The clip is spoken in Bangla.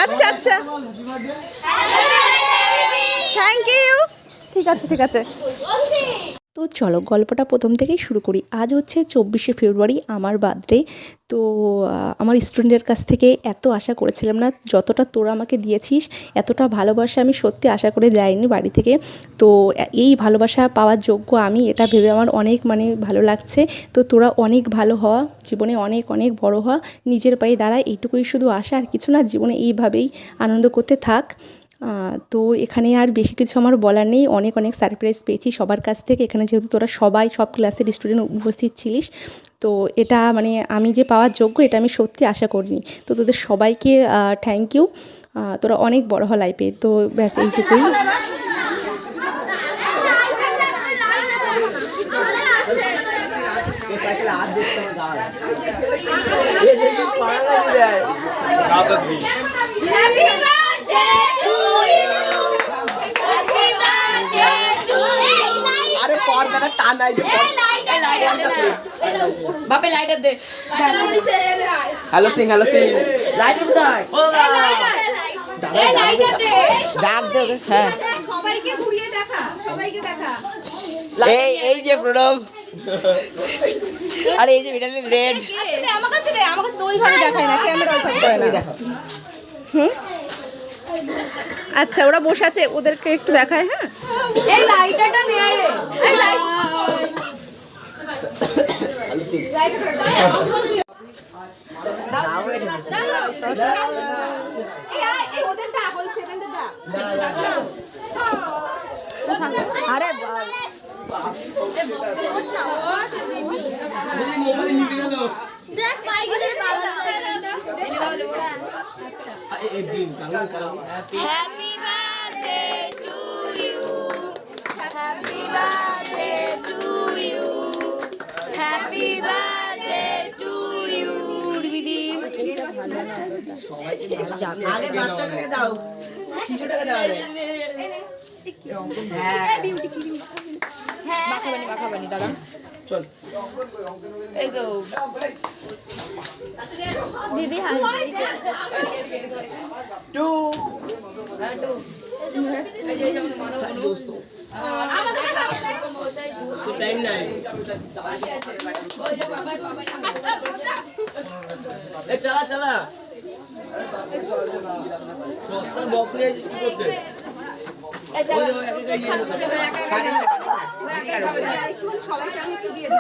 আচ্ছা আচ্ছা, থ্যাংক ইউ। ঠিক আছে ঠিক আছে। তো চলো গল্পটা প্রথম থেকেই শুরু করি। আজ হচ্ছে 24শে ফেব্রুয়ারি, আমার বার্থডে। তো আমার স্টুডেন্টের কাছ থেকে এত আশা করেছিলাম না, যতটা তোরা আমাকে দিয়েছিস এতটা ভালোবাসা আমি সত্যি আশা করে যাইনি বাড়ি থেকে। তো এই ভালোবাসা পাওয়ার যোগ্য আমি, এটা ভেবে আমার অনেক ভালো লাগছে। তো তোরা অনেক ভালো হওয়া, জীবনে অনেক অনেক বড় হওয়া, নিজের পায়ে দাঁড়ায়, এইটুকুই শুধু আশা, আর কিছু না। জীবনে এইভাবেই আনন্দ করতে থাক। তো এখানে আর বেশি কিছু আমার বলার নেই। অনেক অনেক সারপ্রাইজ পেয়েছি সবার কাছ থেকে। এখানে যেহেতু তোরা সবাই সব ক্লাসের স্টুডেন্ট উপস্থিত ছিলিস, তো এটা আমি যে পাওয়ার যোগ্য এটা আমি সত্যি আশা করিনি। তো তোদের সবাইকে থ্যাংক ইউ। তোরা অনেক বড় হ লাইফে। তো ব্যাস এইটুকুই। বাপে লাইটার দে। হ্যালো তিন লাইটার দাও। এই লাইটার দে। ডাক দে। হ্যাঁ সবাইকে ঘুরিয়ে দেখা, সবাইকে দেখা। এই যে প্রণব, আরে এই যে ভিটামিন রেড। আমার কাছে দে, আমার কাছে ওইভাবে দেখায় না, ক্যামেরা ওইভাবে করে না। আচ্ছা ওরা বসে আছে, ওদেরকে একটু দেখায়। হ্যাঁ এই লাইটারটা নে রে। এই ওদেরটা বল, সেভেনটা। আরে ভাই দেখ পাইগিরে বাবা। Happy birthday to you, happy birthday to you, happy birthday to you. দিদি আগে বাচ্চাকে দাও, শিশুটাকে দাও। হ্যাঁ মাখাবানি দাদা। চল এই তো দিদি হাত টু টাইম নাই। চালা চালা সস্তার বক্স নিয়ে আসিস কি করতে? সবাইকে আমি একটু দিয়ে দিই।